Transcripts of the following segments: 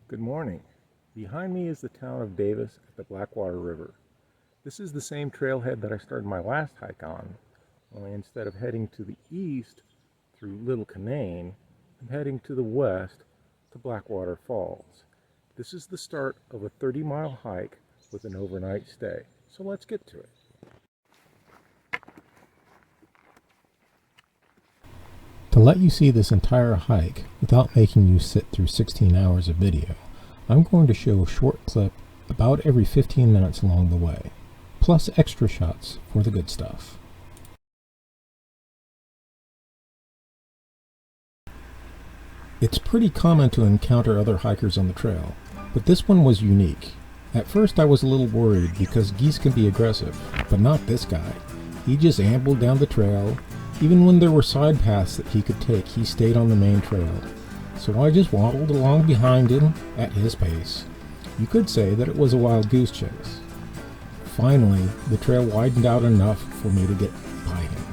Good morning. Behind me is the town of Davis at the Blackwater River. This is the same trailhead that I started my last hike on, only instead of heading to the east through Little Canaan, I'm heading to the west to Blackwater Falls. This is the start of a 30-mile hike with an overnight stay, so let's get to it. To let you see this entire hike without making you sit through 16 hours of video, I'm going to show a short clip about every 15 minutes along the way, plus extra shots for the good stuff. It's pretty common to encounter other hikers on the trail, but this one was unique. At first I was a little worried because geese can be aggressive, but not this guy. He just ambled down the trail. Even when there were side paths that he could take, he stayed on the main trail. So I just waddled along behind him at his pace. You could say that it was a wild goose chase. Finally, the trail widened out enough for me to get by him.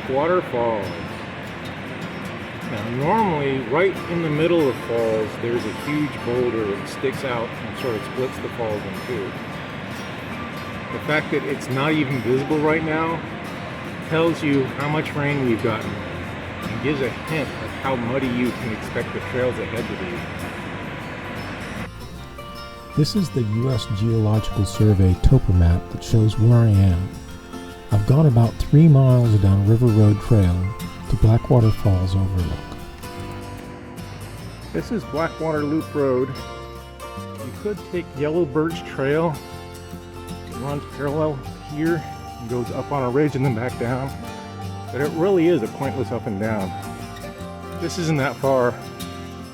Blackwater Falls. Now normally right in the middle of falls there's a huge boulder that sticks out and sort of splits the falls in two. The fact that it's not even visible right now tells you how much rain we've gotten and gives a hint of how muddy you can expect the trails ahead to be. This is the U.S. Geological Survey topo map that shows where I am. I've gone about 3 miles down River Road Trail to Blackwater Falls Overlook. This is Blackwater Loop Road. You could take Yellow Birch Trail. It runs parallel here and goes up on a ridge and then back down. But it really is a pointless up and down. This isn't that far,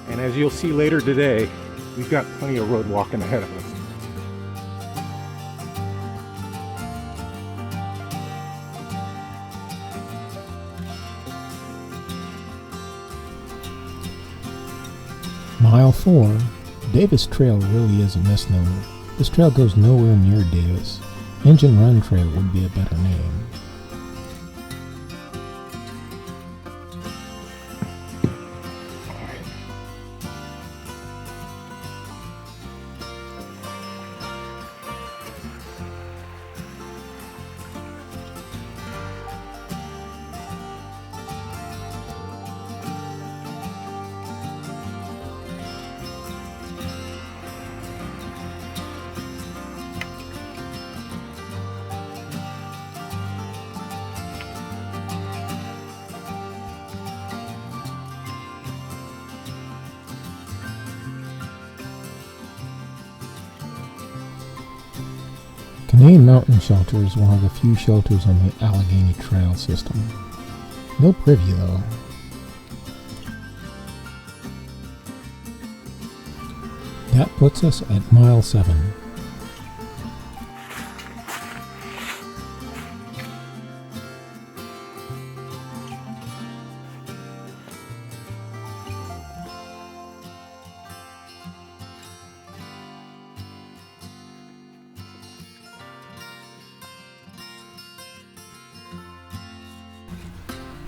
and as you'll see later today, we've got plenty of road walking ahead of us. Mile 4, Davis Trail really is a misnomer. This trail goes nowhere near Davis. Engine Run Trail would be a better name. Canaan Mountain Shelter is one of the few shelters on the Allegheny Trail system. No privy though. That puts us at mile 7.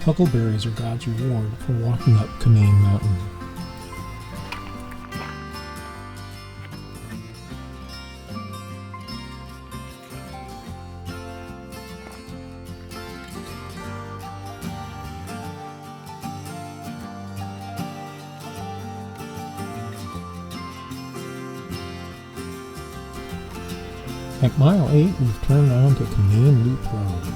Huckleberries are God's reward for walking up Canaan Mountain. At mile 8, we've turned on to Canaan Loop Road.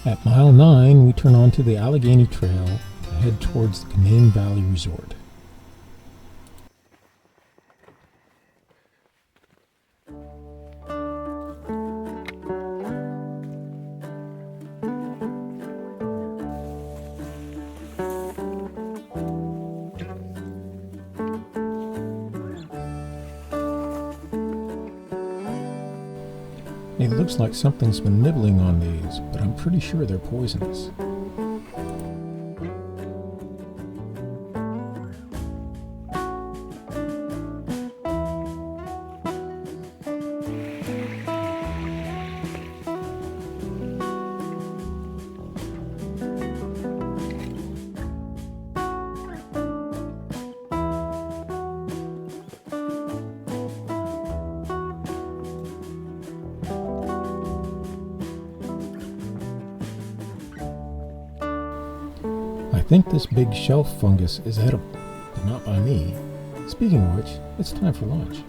At mile 9, we turn onto the Allegheny Trail to head towards the Canaan Valley Resort. It looks like something's been nibbling on these, but I'm pretty sure they're poisonous. I think this big shelf fungus is edible, but not by me. Speaking of which, it's time for lunch.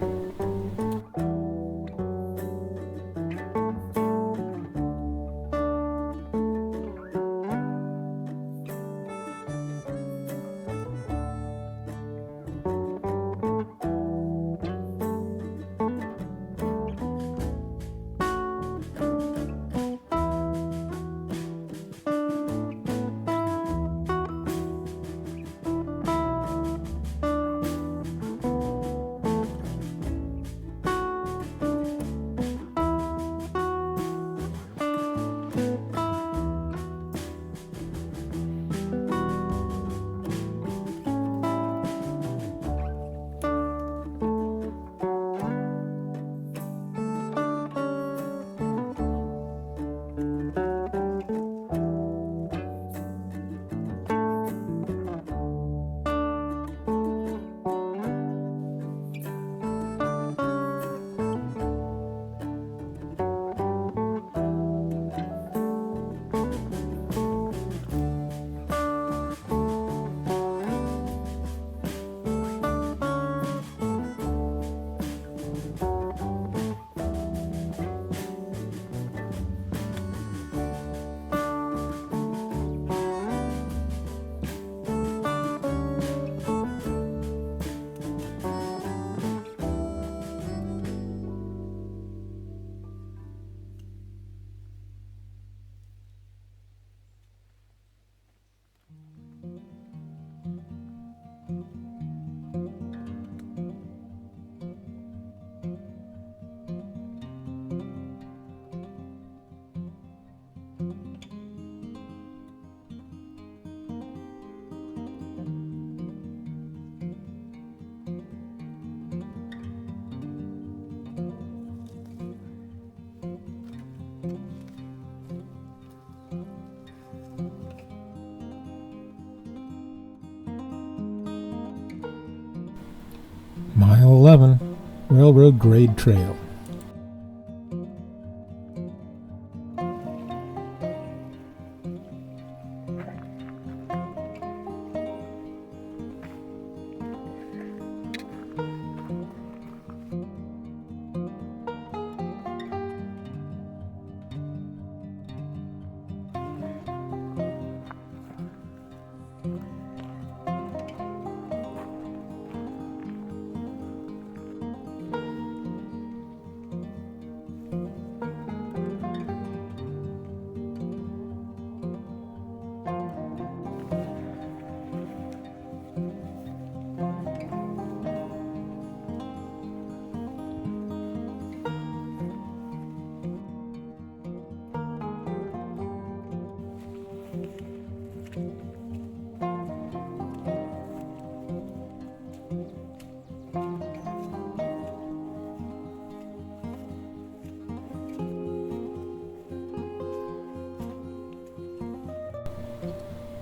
Mile 11, Railroad Grade Trail.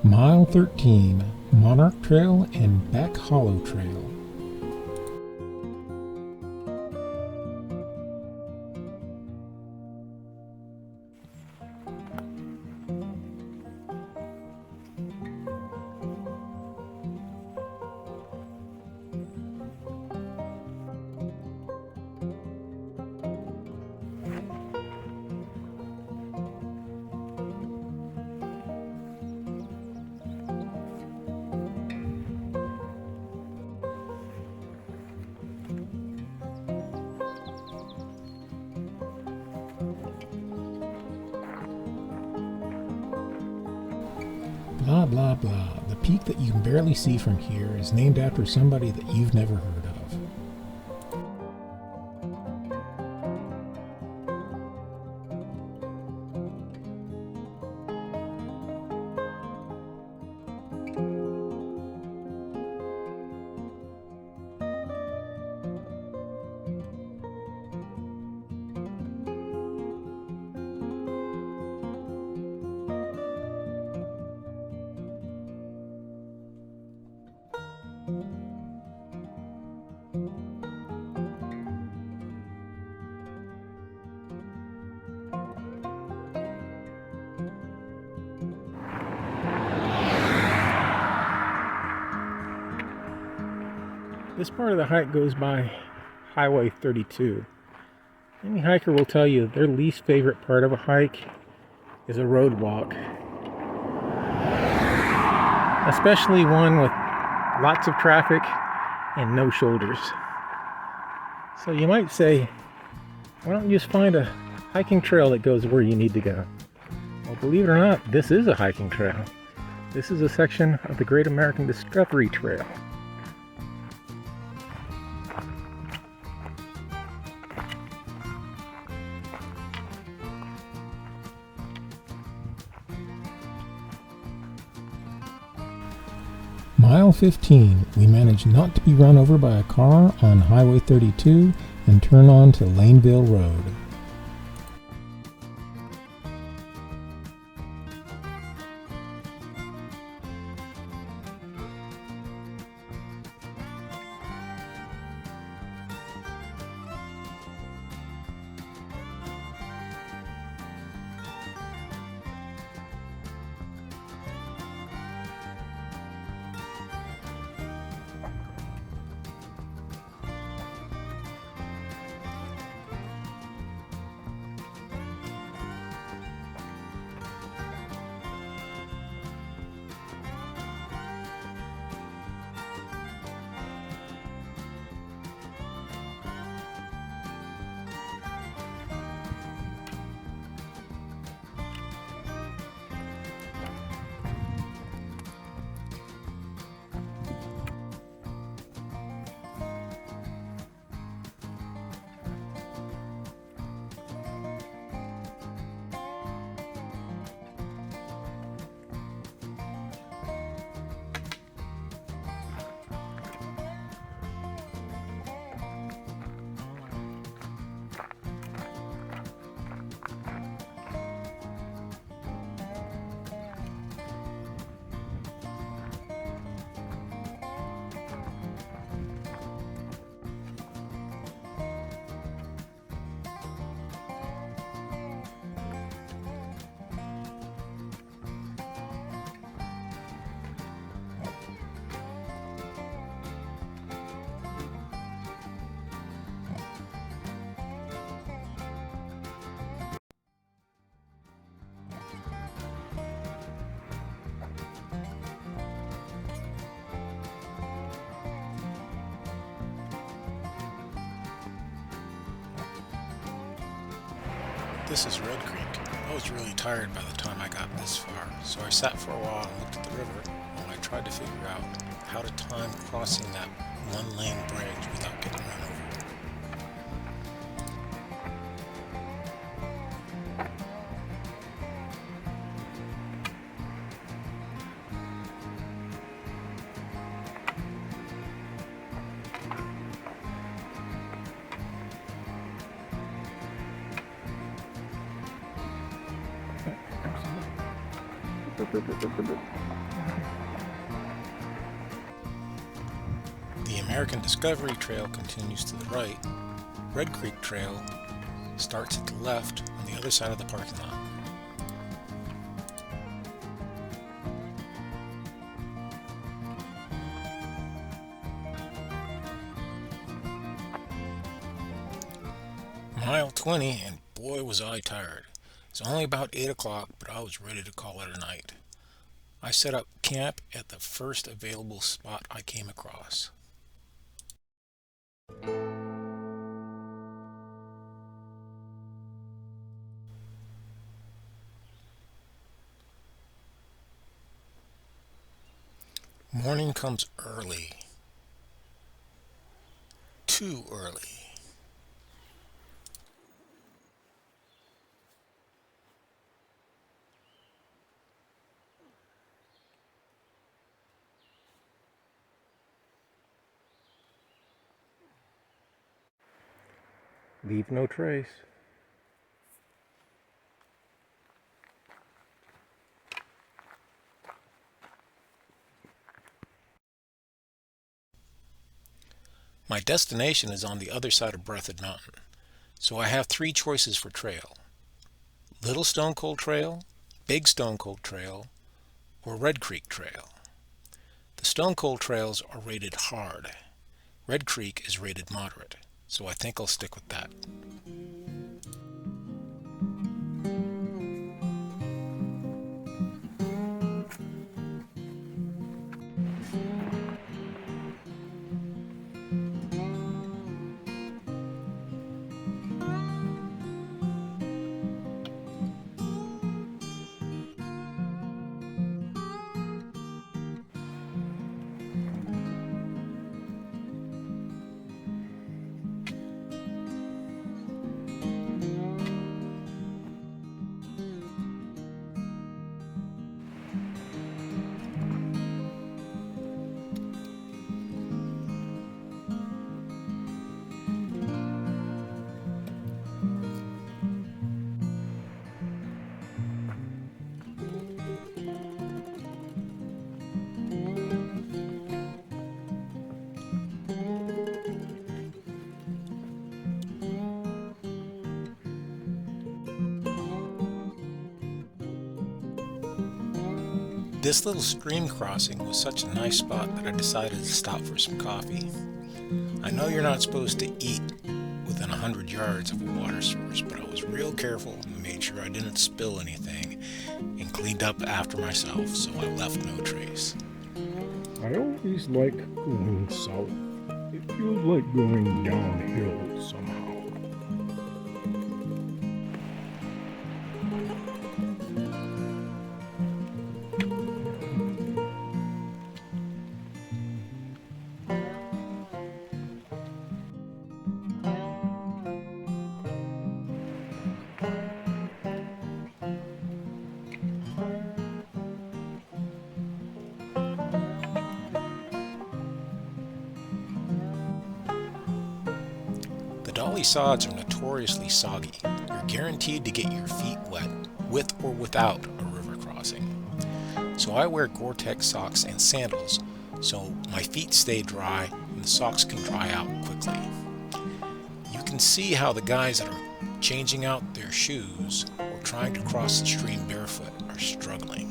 Mile 13, Monarch Trail and Back Hollow Trail. Blah, blah, blah. The peak that you can barely see from here is named after somebody that you've never heard of. This part of the hike goes by Highway 32. Any hiker will tell you their least favorite part of a hike is a road walk. Especially one with lots of traffic and no shoulders. So you might say, why don't you just find a hiking trail that goes where you need to go? Well, believe it or not, this is a hiking trail. This is a section of the Great American Discovery Trail. Mile 15, we managed not to be run over by a car on Highway 32 and turn on to Laneville Road. This is Red Creek. I was really tired by the time I got this far, so I sat for a while and looked at the river while I tried to figure out how to time crossing that one-lane bridge without getting run over. The American Discovery Trail continues to the right. Red Creek Trail starts at the left on the other side of the parking lot. Mile 20, and boy was I tired. It's only about 8 o'clock, but I was ready to call it a night. I set up camp at the first available spot I came across. Morning comes early. Too early. Leave no trace. My destination is on the other side of Breathed Mountain, so I have three choices for trail. Little Stone Cold Trail, Big Stone Cold Trail, or Red Creek Trail. The Stone Cold trails are rated hard. Red Creek is rated moderate, so I think I'll stick with that. This little stream crossing was such a nice spot that I decided to stop for some coffee. I know you're not supposed to eat within 100 yards of a water source, but I was real careful and made sure I didn't spill anything and cleaned up after myself, so I left no trace. I always like going south. It feels like going downhill somehow. The Dolly Sods are notoriously soggy. You're guaranteed to get your feet wet, with or without a river crossing. So I wear Gore-Tex socks and sandals so my feet stay dry and the socks can dry out quickly. You can see how the guys that are changing out their shoes or trying to cross the stream barefoot are struggling.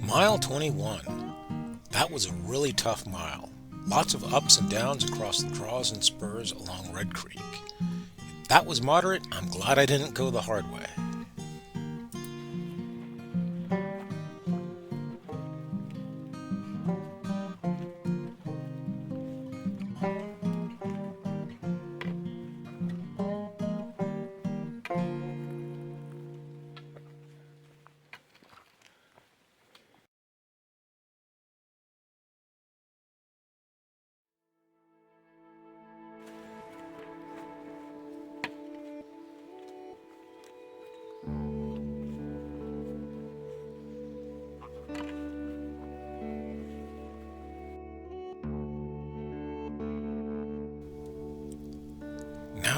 Mile 21. That was a really tough mile. Lots of ups and downs across the draws and spurs along Red Creek. If that was moderate, I'm glad I didn't go the hard way.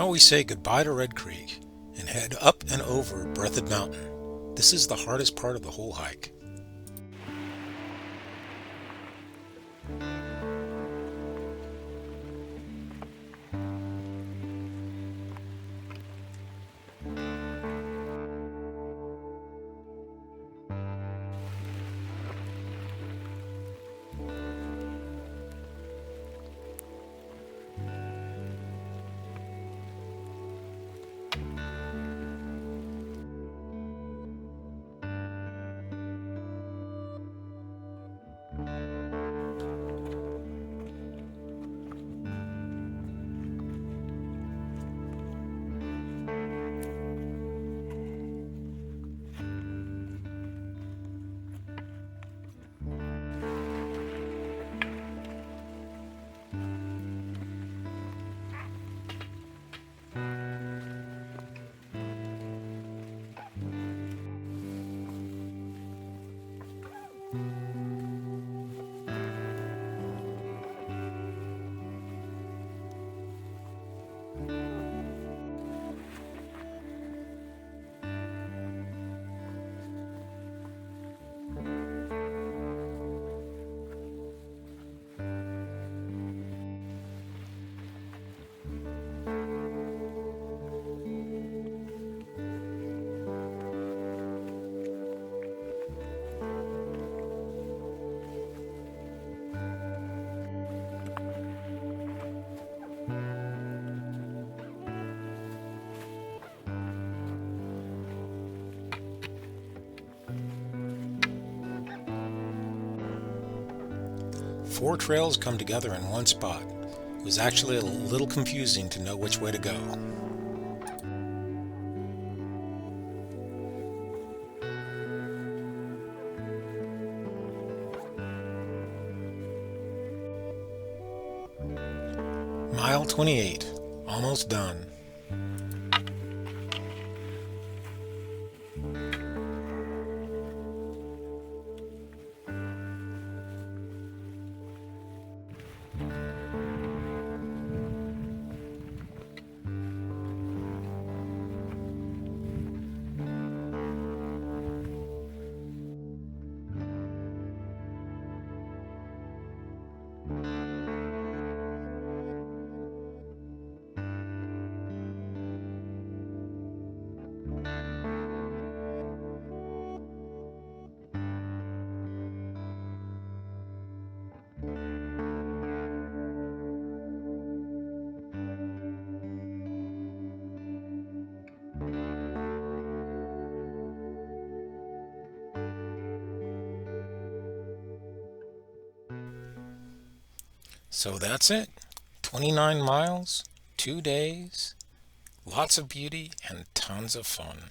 Now we say goodbye to Red Creek and head up and over Breathed Mountain. This is the hardest part of the whole hike. Four trails come together in one spot. It was actually a little confusing to know which way to go. Mile 28, almost done. So that's it. 29 miles, 2 days, lots of beauty, and tons of fun.